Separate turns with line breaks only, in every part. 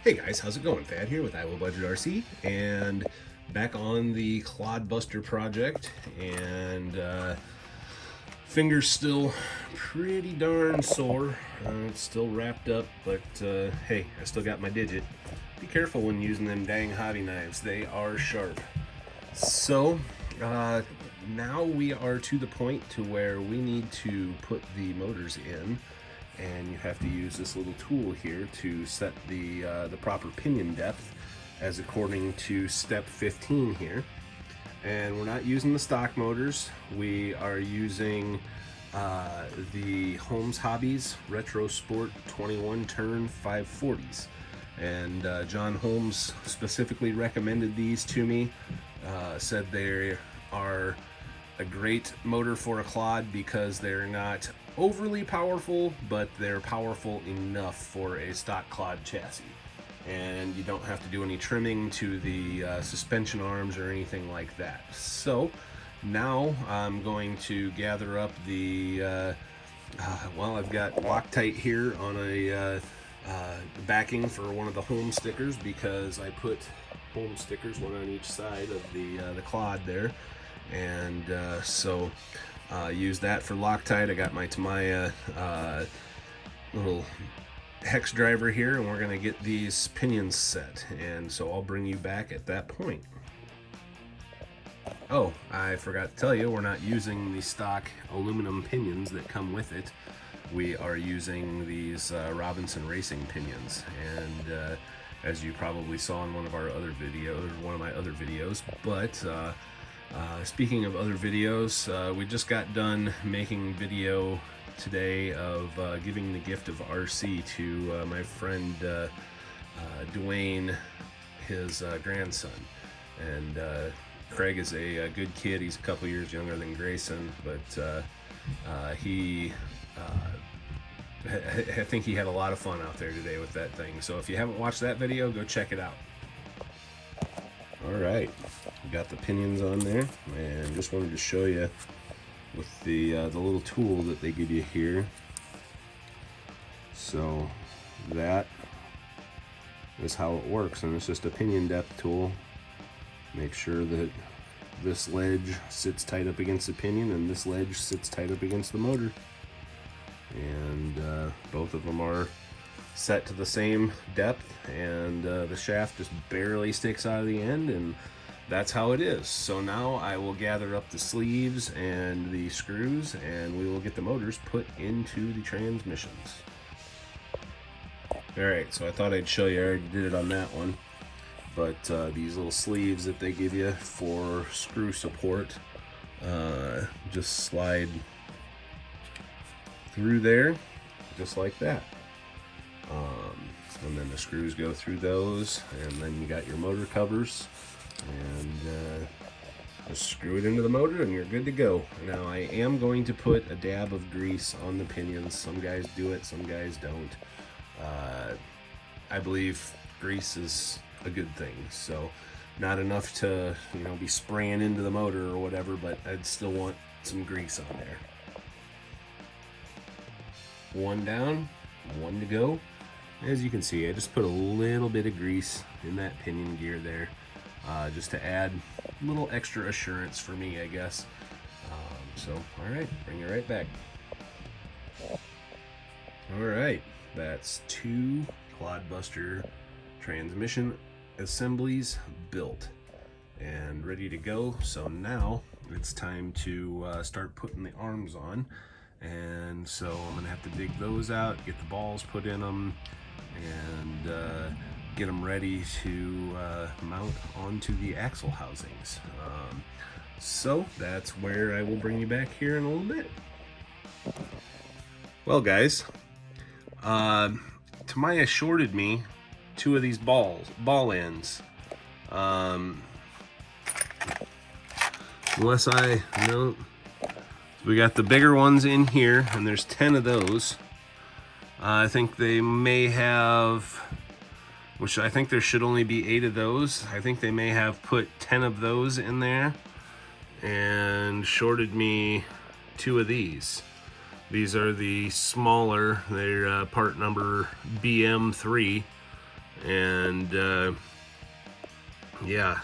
Hey guys, how's it going? Thad here with Iowa Budget RC, and back on the Clodbuster project, and fingers still pretty darn sore. It's still wrapped up, but hey, I still got my digit. Be careful when using them dang hobby knives, they are sharp. So now we are to the point to where we need to put the motors in, and you have to use this little tool here to set the proper pinion depth as according to step 15 here. And we're not using the stock motors, we are using the Holmes Hobbies Retro Sport 21 turn 540s. And John Holmes specifically recommended these to me, said they are a great motor for a Clod because they're not overly powerful, but they're powerful enough for a stock Clod chassis. And you don't have to do any trimming to the suspension arms or anything like that. So now I'm going to gather up the, well, I've got Loctite here on a backing for one of the home stickers because I put home stickers, one on each side of the Clod there. And so use that for Loctite. I got my Tamiya little hex driver here, and we're going to get these pinions set, and so I'll bring you back at that point. Oh, I forgot to tell you, we're not using the stock aluminum pinions that come with it. We are using these Robinson Racing pinions, and as you probably saw in one of our other videos, one of my other videos, but speaking of other videos, we just got done making video today of giving the gift of RC to my friend Dwayne, his grandson. And Craig is a good kid. He's a couple years younger than Grayson, but I think he had a lot of fun out there today with that thing. So if you haven't watched that video, go check it out. Alright, we got the pinions on there, and just wanted to show you with the little tool that they give you here. So that is how it works, and it's just a pinion depth tool. Make sure that this ledge sits tight up against the pinion and this ledge sits tight up against the motor, and both of them are set to the same depth, and the shaft just barely sticks out of the end, and that's how it is. So now I will gather up the sleeves and the screws, and we will get the motors put into the transmissions. Alright, so I thought I'd show you. I already did it on that one, but these little sleeves that they give you for screw support just slide through there just like that. And then the screws go through those, and then you got your motor covers, and just screw it into the motor and you're good to go. Now I am going to put a dab of grease on the pinions. Some guys do it, some guys don't. I believe grease is a good thing, so not enough to, you know, be spraying into the motor or whatever, but I'd still want some grease on there. One down, one to go. As you can see, I just put a little bit of grease in that pinion gear there, just to add a little extra assurance for me, I guess. So, alright, bring it right back. Alright, that's 2 Clodbuster transmission assemblies built and ready to go. So now it's time to start putting the arms on. And so I'm gonna have to dig those out, get the balls put in them, and get them ready to mount onto the axle housings. So that's where I will bring you back here in a little bit. Well guys, Tamiya shorted me 2 of these ball ends. Unless I know, we got the bigger ones in here, and there's 10 of those. I think they may have, which I think there should only be 8 of those. I think they may have put 10 of those in there and shorted me 2 of these. These are the smaller, they're part number BM3, And yeah,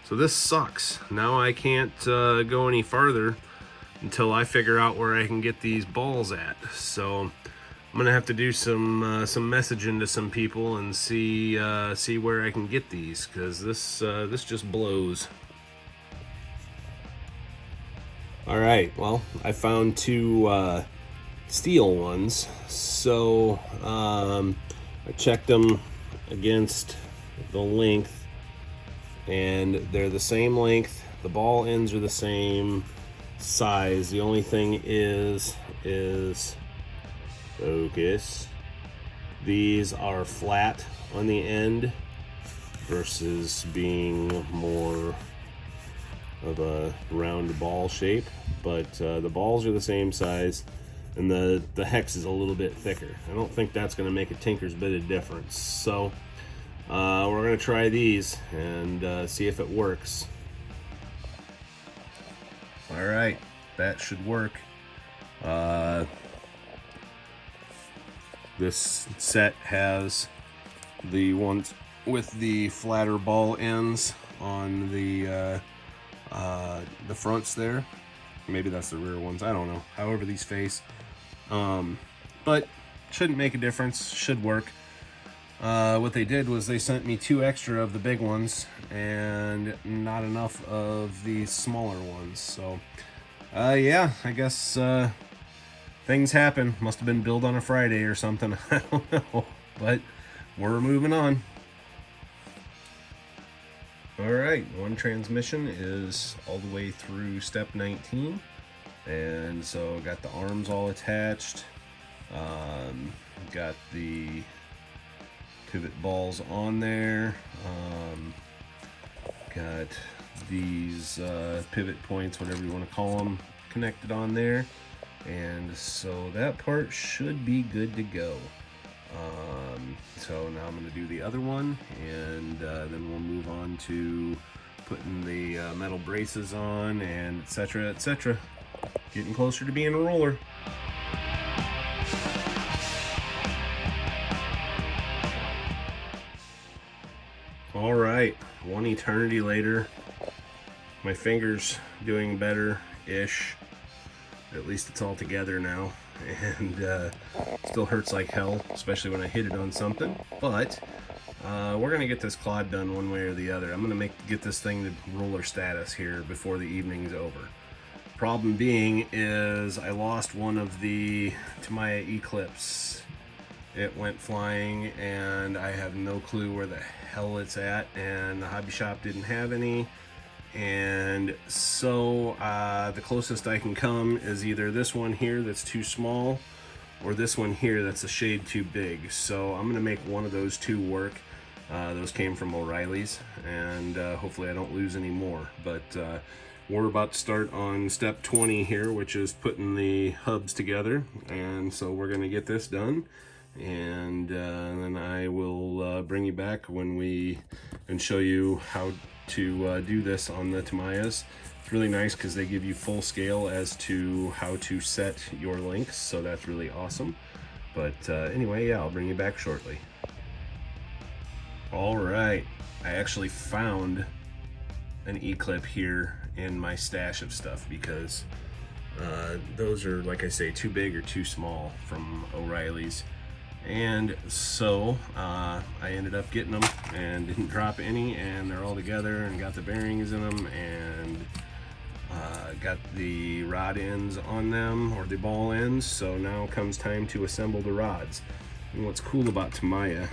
so this sucks. Now I can't go any farther until I figure out where I can get these balls at. So I'm gonna have to do some messaging to some people and see where I can get these, because this just blows. All right, well, I found two steel ones. So I checked them against the length, and they're the same length. The ball ends are the same size. The only thing is focus. These are flat on the end versus being more of a round ball shape, but the balls are the same size, and the hex is a little bit thicker. I don't think that's going to make a tinker's bit of difference. So we're going to try these and see if it works. All right, that should work. This set has the ones with the flatter ball ends on the fronts there. Maybe that's the rear ones, I don't know. However these face, but shouldn't make a difference, should work. What they did was they sent me 2 extra of the big ones and not enough of the smaller ones. So yeah, I guess things happen. Must have been built on a Friday or something. I don't know, but we're moving on. All right, one transmission is all the way through step 19, and so got the arms all attached, got the pivot balls on there, got these pivot points, whatever you want to call them, connected on there, and so that part should be good to go. So now I'm going to do the other one, and then we'll move on to putting the metal braces on, and etc, etc. Getting closer to being a roller. All right, one eternity later, my finger's doing better-ish. At least it's all together now, and still hurts like hell, especially when I hit it on something. But we're gonna get this clod done one way or the other. I'm gonna get this thing to roller status here before the evening's over. Problem being is I lost one of the Tamiya Eclipse. It went flying, and I have no clue where the hell it's at, and the hobby shop didn't have any. And so the closest I can come is either this one here that's too small, or this one here that's a shade too big. So I'm gonna make one of those two work. Those came from O'Reilly's, and hopefully I don't lose any more. But we're about to start on step 20 here, which is putting the hubs together, and so we're gonna get this done, and then I will bring you back and show you how to do this on the Tamiyas. It's really nice because they give you full scale as to how to set your links, so that's really awesome. But anyway, yeah, I'll bring you back shortly. All right, I actually found an E-clip here in my stash of stuff, because those are, like I say, too big or too small from O'Reilly's. And so I ended up getting them and didn't drop any, and they're all together, and got the bearings in them, and got the rod ends on them, or the ball ends. So now comes time to assemble the rods. And what's cool about Tamiya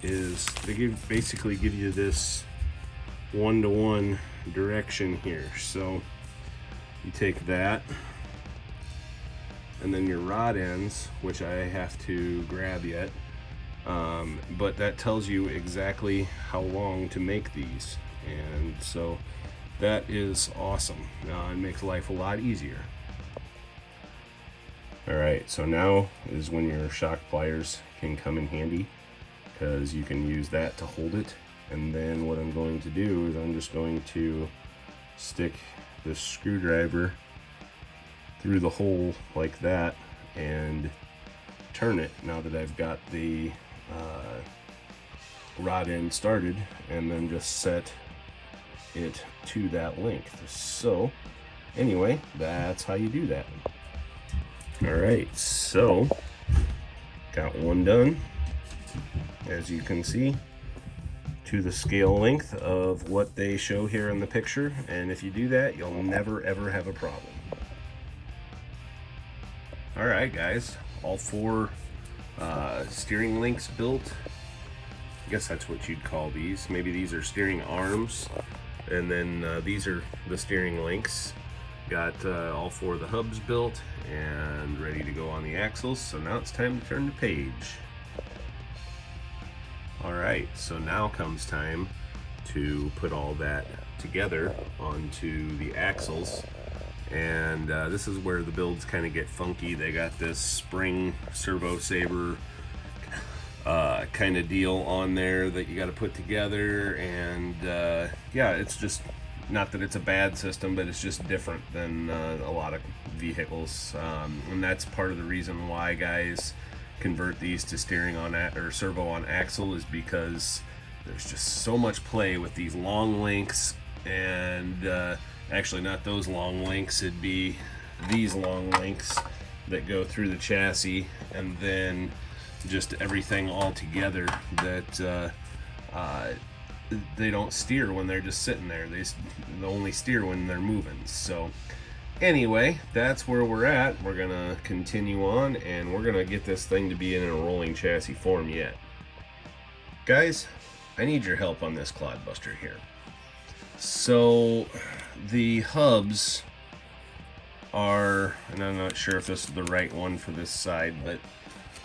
is they basically give you this one-to-one direction here. So you take that, and then your rod ends, which I have to grab yet, but that tells you exactly how long to make these, and so that is awesome. It makes life a lot easier. Alright, so now is when your shock pliers can come in handy, because you can use that to hold it. And then what I'm going to do is I'm just going to stick this screwdriver through the hole like that and turn it, now that I've got the rod end started, and then just set it to that length. So anyway, that's how you do that. All right, so got one done, as you can see, to the scale length of what they show here in the picture, and if you do that, you'll never ever have a problem. All right, guys, all four steering links built. I guess that's what you'd call these. Maybe these are steering arms, and then these are the steering links. Got all four of the hubs built and ready to go on the axles, so now it's time to turn the page. Alright, so now comes time to put all that together onto the axles, and this is where the builds kind of get funky. They got this spring servo saver kind of deal on there that you got to put together, and yeah, it's just, not that it's a bad system, but it's just different than a lot of vehicles, and that's part of the reason why guys convert these to steering on or servo on axle, is because there's just so much play with these long links, and actually not those long links, it'd be these long links that go through the chassis, and then just everything all together that they don't steer when they're just sitting there. They only steer when they're moving. So anyway, that's where we're at. We're gonna continue on, and we're gonna get this thing to be in a rolling chassis form yet. Guys, I need your help on this Clodbuster here. So the hubs are, and I'm not sure if this is the right one for this side, but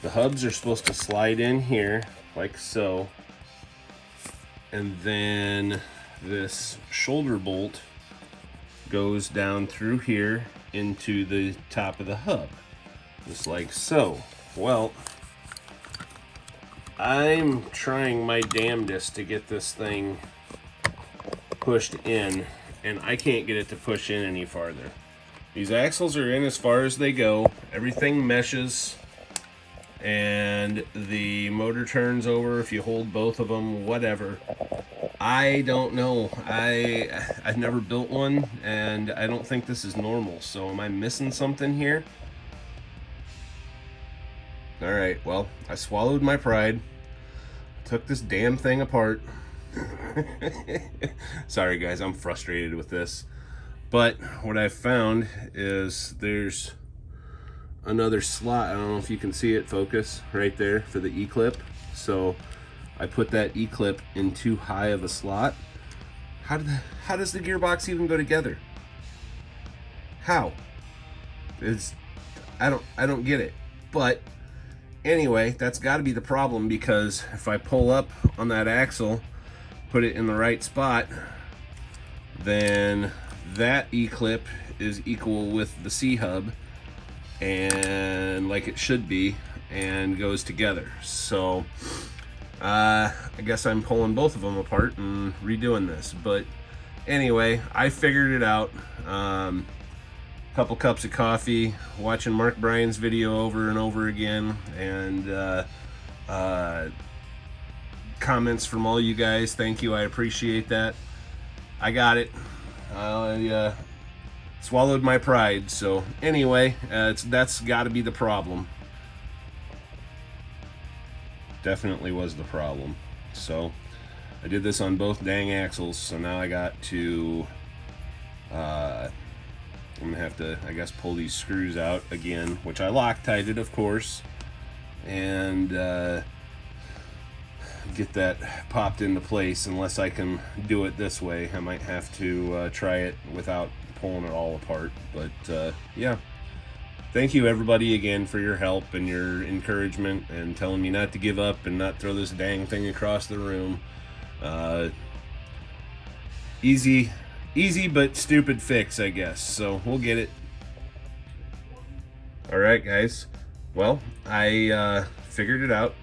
the hubs are supposed to slide in here like so, and then this shoulder bolt goes down through here into the top of the hub, just like so. Well, I'm trying my damnedest to get this thing pushed in, and I can't get it to push in any farther. These axles are in as far as they go, everything meshes, and the motor turns over if you hold both of them, whatever. I don't know. I've never built one, and I don't think this is normal. So am I missing something here? All right, well, I swallowed my pride, took this damn thing apart. Sorry guys, I'm frustrated with this. But what I found is there's another slot. I don't know if you can see it, focus right there, for the E-clip. So I put that E-clip in too high of a slot. How does the gearbox even go together? How? I don't get it. But anyway, that's got to be the problem, because if I pull up on that axle, put it in the right spot, then that E-clip is equal with the C-hub, and like it should be, and goes together. So I guess I'm pulling both of them apart and redoing this. But anyway, I figured it out. Couple cups of coffee, watching Mark Bryan's video over and over again, and comments from all you guys. Thank you, I appreciate that. I got it. I swallowed my pride. So anyway, that's got to be the problem. Definitely was the problem. So I did this on both dang axles, so now I got to I'm gonna have to, I guess, pull these screws out again, which I Loctited, of course, and get that popped into place. Unless I can do it this way, I might have to try it without pulling it all apart. But yeah, thank you everybody again for your help and your encouragement and telling me not to give up and not throw this dang thing across the room. Easy but stupid fix, I guess. So we'll get it. All right, guys. Well, I figured it out.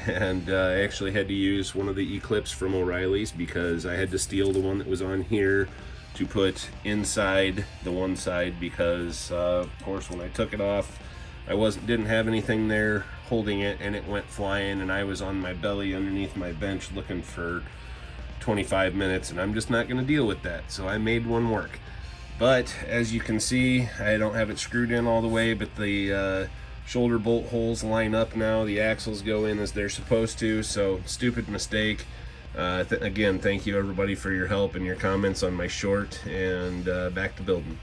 And I actually had to use one of the E-clips from O'Reilly's, because I had to steal the one that was on here to put inside the one side, because of course when I took it off, didn't have anything there holding it, and it went flying, and I was on my belly underneath my bench looking for 25 minutes, and I'm just not going to deal with that. So I made one work. But as you can see, I don't have it screwed in all the way, but the shoulder bolt holes line up now. The axles go in as they're supposed to, so stupid mistake. Again, thank you everybody for your help and your comments on my short, and back to building.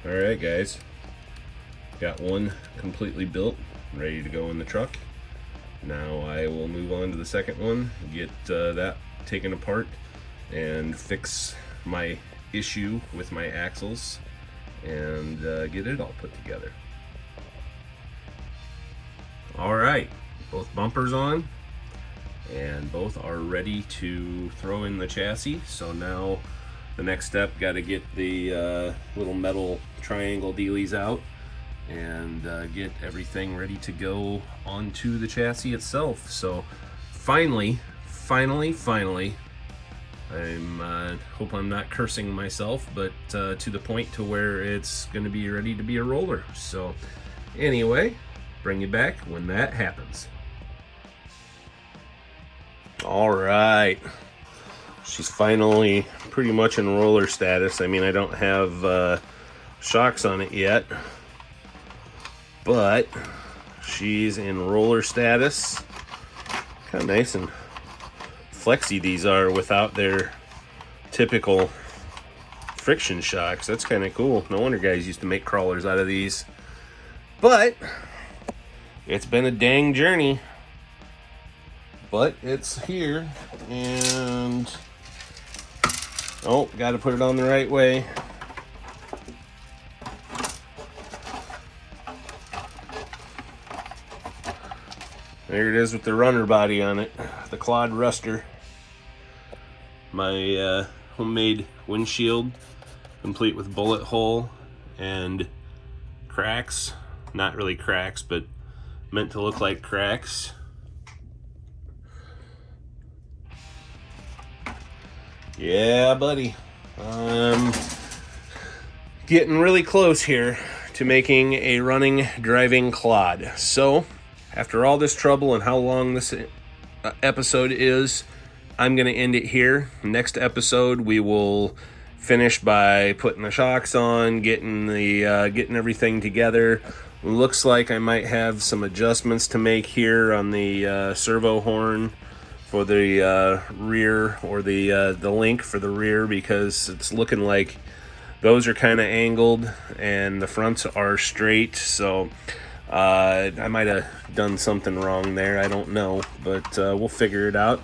Alright guys, got one completely built, ready to go in the truck. Now I will move on to the second one, get that taken apart, and fix my issue with my axles, and get it all put together. Alright, both bumpers on, and both are ready to throw in the chassis. So now the next step, got to get the little metal triangle dealies out and get everything ready to go onto the chassis itself. So finally, I'm hope I'm not cursing myself, but to the point to where it's going to be ready to be a roller. So anyway, bring you back when that happens. All right, she's finally pretty much in roller status. I mean, I don't have shocks on it yet, but she's in roller status. Kind of nice and flexy these are without their typical friction shocks. That's kind of cool. No wonder guys used to make crawlers out of these. But it's been a dang journey. But it's here, and oh, got to put it on the right way. There it is with the runner body on it, the Clodbuster. My homemade windshield, complete with bullet hole and cracks. Not really cracks, but meant to look like cracks. Yeah, buddy. Getting really close here to making a running, driving Clod. So, after all this trouble and how long this episode is, I'm going to end it here. Next episode, we will finish by putting the shocks on, getting everything together. Looks like I might have some adjustments to make here on the servo horn for the rear, or the link for the rear, because it's looking like those are kind of angled and the fronts are straight. So I might have done something wrong there, I don't know, but we'll figure it out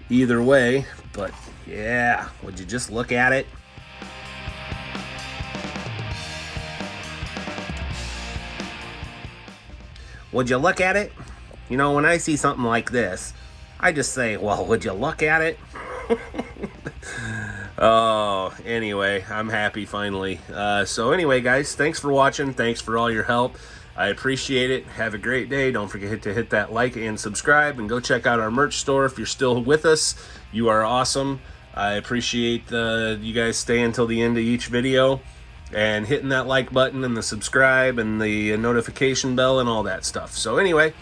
either way. But yeah, would you just look at it? Would you look at it? You know, when I see something like this, I just say, well, would you look at it? Oh, anyway, I'm happy finally. So anyway, guys, thanks for watching. Thanks for all your help. I appreciate it. Have a great day. Don't forget to hit that like and subscribe, and go check out our merch store if you're still with us. You are awesome. I appreciate you guys staying until the end of each video and hitting that like button and the subscribe and the notification bell and all that stuff. So anyway,